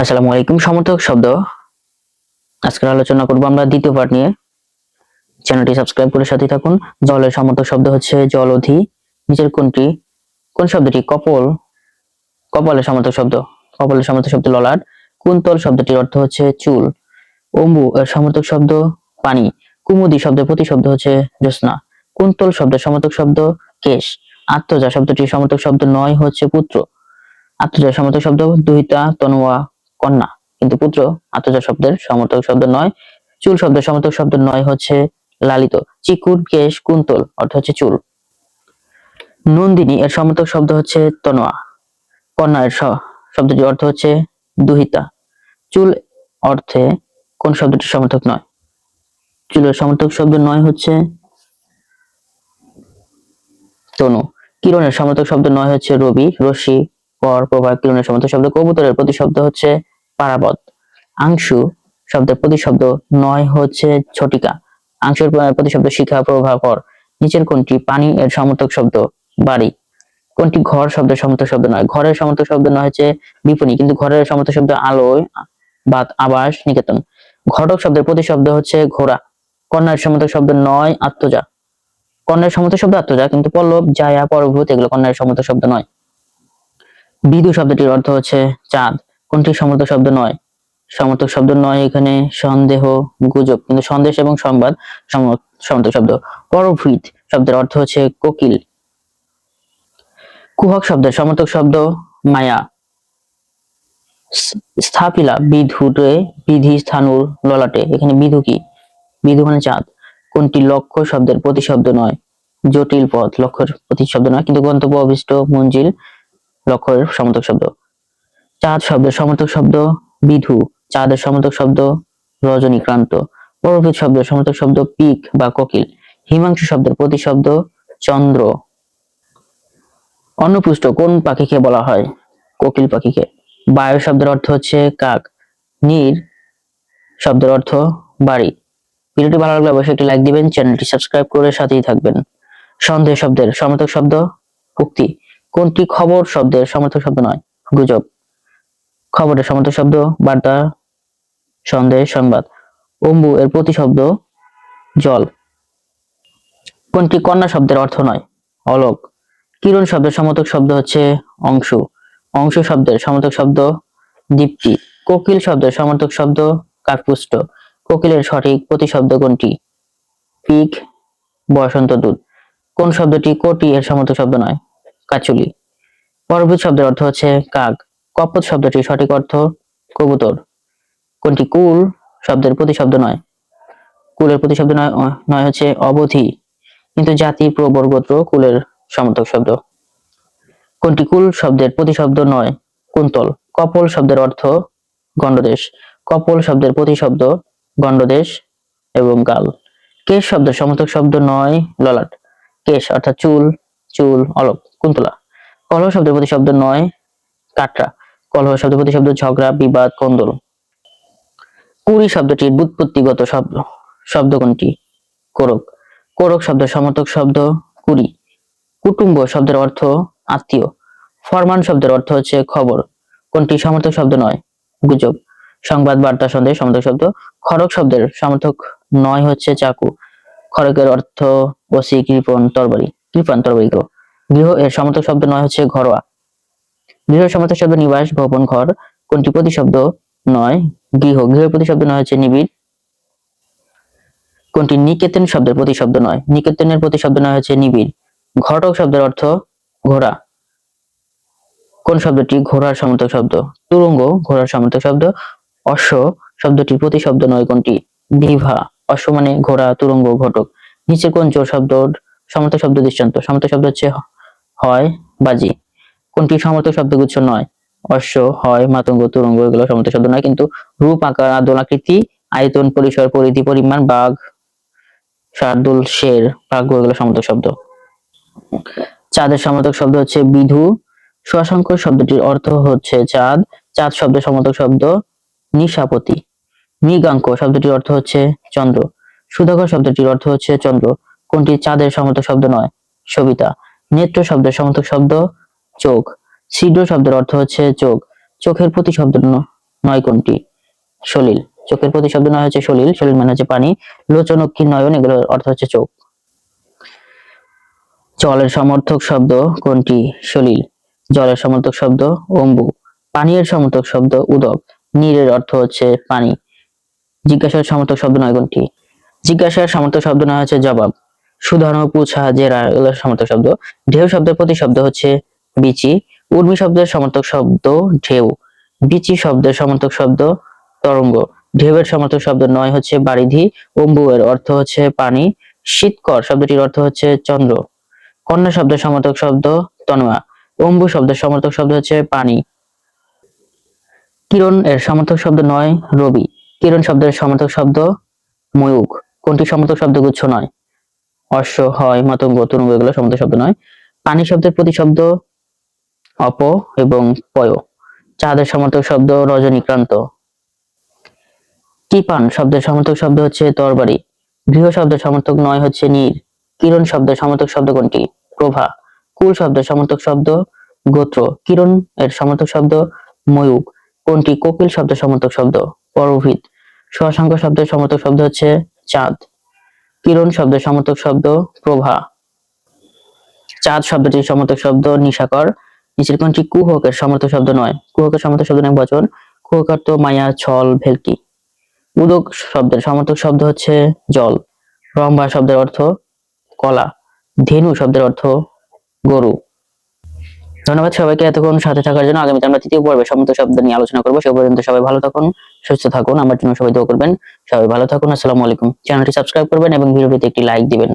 আসসালামু আলাইকুম। সমর্থক শব্দ আজকে আলোচনা করব আমরা দ্বিতীয় পার্ট নিয়ে। চ্যানেলটি সাবস্ক্রাইব করে সাথে থাকুন। জলের সমর্থক শব্দ হচ্ছে জলধি। নিচের কোন শব্দটি কপালের সমর্থক শব্দ? কপালের সমর্থক শব্দ ললাট। কুন্তল শব্দটির অর্থ হচ্ছে চুল। অম্বু এর সমর্থক শব্দ পানি। কুমুদি শব্দের প্রতিশব্দ হচ্ছে জ্যোৎস্না। কুন্তল শব্দের সমর্থক শব্দ কেশ। আত্মজা শব্দটির সমর্থক শব্দ নয় হচ্ছে পুত্র। আত্মজা সমর্থক শব্দ দুহিতা, তনুয়া, কন্যা, কিন্তু পুত্র আত্মজা শব্দের সমর্থক শব্দ নয়। চুল শব্দের সমর্থক শব্দ নয় হচ্ছে লালিত। চিকুর, কেশ, কুন্তল অর্থ হচ্ছে চুল। নন্দিনী এর সমর্থক শব্দ হচ্ছে তনোয়া। কন্যা এর শব্দটির অর্থ হচ্ছে দুহিতা। চুল অর্থে কোন শব্দটি সমর্থক নয়? চুলের সমর্থক শব্দ নয় হচ্ছে তনু। কিরণের সমর্থক শব্দ নয় হচ্ছে রবি। রশ্মি, পর, প্রভা কিরণের সমর্থক শব্দ। কবুতরের প্রতিশব্দ হচ্ছে পারাবত। আংশু শব্দের প্রতিশব্দ নয় হচ্ছে ঝটিকা। আংশুর প্রতিশব্দ শিখা, প্রভা, পর। নিচের কোনটি পানি এর সমর্থক শব্দ? বাড়ি। কোনটি ঘর শব্দের সমর্থক শব্দ নয়? ঘরের সমর্থক শব্দ নয় হচ্ছে বিপণী, কিন্তু ঘরের সমর্থক শব্দ আলোয়, বাত, আবাস, নিকেতন। ঘটক শব্দের প্রতিশব্দ হচ্ছে ঘোড়া। কন্যার সমর্থক শব্দ নয় আত্মজা। কন্যার সমর্থক শব্দ আত্মজা, কিন্তু পল্লব, জায়া, পরভূত এগুলো কন্যার সমর্থক শব্দ নয়। বিদু শব্দটির অর্থ হচ্ছে চাঁদ। কোনটি সমর্থক শব্দ নয়? সমর্থক শব্দ নয় এখানে সন্দেহ, গুজব, কিন্তু সন্দেশ এবং সংবাদ সমর্থক শব্দ। পরভূত শব্দের অর্থ হচ্ছে কোকিল। কুহক শব্দের সমর্থক শব্দ মায়া। স্থাপিলা বিধুরে, বিধি স্থানুর ললাটে, এখানে বিধু কি? বিধু মানে চাঁদ। কোনটি লক্ষ্য শব্দের প্রতিশব্দ নয়? জটিল পথ লক্ষ্যের প্রতিশব্দ নয়, কিন্তু গন্তব্য, অভিষ্ট, মঞ্জিল লক্ষ্যের সমর্থক শব্দ। চাঁদ শব্দের সমর্থক শব্দ বিধু। চাঁদের সমর্থক শব্দ রজনীক্রান্ত। পরভূত শব্দের সমর্থক শব্দ পিক বা কোকিল। হিমাংশু শব্দের প্রতিশব্দ চন্দ্র। অন্নপুষ্ট কোন পাখিকে বলা হয়? কোকিল পাখিকে। বায়ু শব্দের অর্থ হচ্ছে কাক। নীর শব্দের অর্থ বাড়ি। ভিডিওটি ভালো লাগলে অবশ্যই একটি লাইক দিবেন, চ্যানেলটি সাবস্ক্রাইব করে সাথেই থাকবেন। সন্দেহ শব্দের সমর্থক শব্দ উক্তি। কোনটি খবর শব্দের সমর্থক শব্দ নয়? গুজব। খবরের সমর্থক শব্দ বার্তা, সন্দেশ, সংবাদ। অম্বু এর প্রতিশব্দ জল। কোনটি কন্যা শব্দের অর্থ নয়? অলোক। কিরণ শব্দের সমর্থক শব্দ হচ্ছে অংশু। অংশু শব্দের সমর্থক শব্দ দীপ্তি। কোকিল শব্দের সমর্থক শব্দ কাকপুষ্ট। কোকিলের সঠিক প্রতিশব্দ কোনটি? পিক, বসন্ত দূত। কোন শব্দটি কোটি এর সমর্থক শব্দ নয়? কাচুলি। পরভূত শব্দের অর্থ হচ্ছে কাক। কপোত শব্দটির সঠিক অর্থ কবুতর। কোনটি কুল শব্দের প্রতিশব্দ নয়? কুলের প্রতিশব্দ নয় হচ্ছে অবধি, কিন্তু জাতি, প্রবর, গোত্র কুলের সমর্থক শব্দ। কোনটি কুল শব্দের প্রতিশব্দ নয়? কুন্তল। কপল শব্দের অর্থ গণ্ডদেশ। কপল শব্দের প্রতিশব্দ গণ্ডদেশ এবং গাল। কেশ শব্দের সমর্থক শব্দ নয় ললাট। কেশ অর্থাৎ চুল, চুল, অলক, কুন্তলা। কলহ শব্দের প্রতিশব্দ নয় কাটরা। কলহ শব্দের প্রতিশব্দ ঝগড়া, বিবাদ, কন্দল। কুড়ি শব্দটির ব্যুৎপত্তিগত শব্দ কোনটি? কোরক। কোরক শব্দের সমর্থক শব্দ কুড়ি। কুটুম্ব শব্দের অর্থ আত্মীয়। ফরমান শব্দের অর্থ হচ্ছে খবর। কোনটি সমর্থক শব্দ নয়? গুজব। সংবাদ, বার্তা, সন্দেশ সমর্থক শব্দ। খড়গ শব্দের সমর্থক নয় হচ্ছে চাকু। খড়গের অর্থ বসি, কৃপণ, তরবারি, কৃপান, তরবারি। গৃহ এর সমর্থক শব্দ নয় হচ্ছে ঘরোয়া। গৃহ সমর্থক শব্দ নিবাস, ভবন, ঘর। কোনটি প্রতিশব্দ নয়? গৃহ। গৃহের প্রতিশব্দ নয় হচ্ছে নিবিড়। কোনটি নিকেতন শব্দের প্রতিশব্দ নয়? নিকেতনের প্রতিশব্দ নয় হচ্ছে নিবিড়। ঘটক শব্দের অর্থ ঘোড়া। কোন শব্দটি ঘোড়ার সমর্থক শব্দ? তুরঙ্গ ঘোড়ার সমর্থক শব্দ। অশ্ব শব্দটির প্রতিশব্দ নয় কোনটি? বিভা। অশ্ব মানে ঘোড়া, তুরঙ্গ, ঘটক। নিচে কোন জোর শব্দ সমর্থক শব্দ দৃষ্টান্ত? সমর্থক শব্দ হচ্ছে হয়, বাজি। কোনটি সমর্থক শব্দগুচ্ছ নয়? অশ্ব, হয়, মাতঙ্গ, তুরঙ্গ এগুলো সমর্থক শব্দ নয়, কিন্তু রূপ, আকার, আদল, আকৃতি, আয়তন, পরিসর, পরিধি, পরিমাণ, বাঘ, শার্দুল, শের, ভাগ্য এগুলো সমর্থক শব্দ। চাঁদের সমর্থক শব্দ হচ্ছে বিধু। শশাঙ্ক শব্দটির অর্থ হচ্ছে চাঁদ। চাঁদ শব্দের সমর্থক শব্দ নিশাপতি। মৃগাঙ্ক শব্দটির অর্থ হচ্ছে চন্দ্র। সুধাকর শব্দটির অর্থ হচ্ছে চন্দ্র। কোনটি চাঁদের সমর্থক শব্দ নয়? সবিতা। নেত্র শব্দের সমর্থক শব্দ চোখ। ছিদ্র শব্দের অর্থ হচ্ছে চোখ। চোখের প্রতিশব্দ নয় কোনটি? সলিল। চোখের প্রতিশব্দ নয় হচ্ছে সলিল, সলিল মানে হচ্ছে পানি। লোচন, অক্ষি, নয়ন এগুলোর অর্থ হচ্ছে চোখ। জলের সমর্থক শব্দ কোনটি? সলিল। জলের সমর্থক শব্দ অম্বু। পানীয়ের সমর্থক শব্দ উদক। নীরের অর্থ হচ্ছে পানি। জিজ্ঞাসার সমর্থক শব্দ নয় কোনটি? জিজ্ঞাসার সমর্থক শব্দ নয় হচ্ছে জবাব। সুধর্ম, পুছা, জেরা এগুলোর সমর্থক শব্দ। ঢেউ শব্দের প্রতিশব্দ হচ্ছে বিচি। উর্মি শব্দের সমর্থক শব্দ ঢেউ। বিচি শব্দের সমর্থক শব্দ তরঙ্গ। ঢেউয়ের সমর্থক শব্দ নয় হচ্ছে বারিধি। অম্বু এর অর্থ হচ্ছে পানি। শীতকর শব্দটির অর্থ হচ্ছে চন্দ্র। কন্যা শব্দের সমর্থক শব্দ তনয়া। অম্বু শব্দের সমর্থক শব্দ হচ্ছে পানি। কিরণ এর সমর্থক শব্দ নয় রবি। কিরণ শব্দের সমর্থক শব্দ ময়ূখ। কোনটি সমর্থক শব্দগুচ্ছ নয়? অশ্ব, হয়, মাতঙ্গ, তরঙ্গ এগুলো সমর্থক শব্দ নয়। পানি শব্দের প্রতিশব্দ অপ এবং পয়। চাঁদের সমর্থক শব্দ রজনীকান্ত। কৃপান শব্দের সমর্থক শব্দ হচ্ছে তরবারি। গৃহ শব্দের সমর্থক নয় হচ্ছে নীর। কিরণ শব্দের সমর্থক শব্দ কোনটি? প্রভা। কুল শব্দের সমর্থক শব্দ গোত্র। কিরণ এর সমর্থক শব্দ ময়ূখ। কোনটি কোকিল শব্দের সমর্থক শব্দ? পরভিত। শশাঙ্ক শব্দের সমর্থক শব্দ হচ্ছে চাঁদ। কিরণ শব্দের সমর্থক শব্দ প্রভা। চাঁদ শব্দটির সমর্থক শব্দ নিশাকর। নিচের কোনটি কুহকের সমর্থক শব্দ নয়? কুহকের সমর্থক শব্দ নয় বচন। কুহক অর্থ মায়া, ছল, ভেলকি। উদক শব্দের সমর্থক শব্দ হচ্ছে জল। রম্ভা শব্দের অর্থ কলা। ধেনু শব্দের অর্থ গরু। ধন্যবাদ সবাইকে এতক্ষণ সাথে থাকার জন্য। আগামীতে আমরা তৃতীয় পর্বে সমর্থক শব্দ নিয়ে আলোচনা করবো। সে পর্যন্ত সবাই ভালো থাকুন, সুস্থ থাকুন। আমার জন্য সবাই দোয়া করবেন। সবাই ভালো থাকুন। আসসালামু আলাইকুম। চ্যানেলটি সাবস্ক্রাইব করবেন এবং ভিডিওটিতে একটি লাইক দিবেন।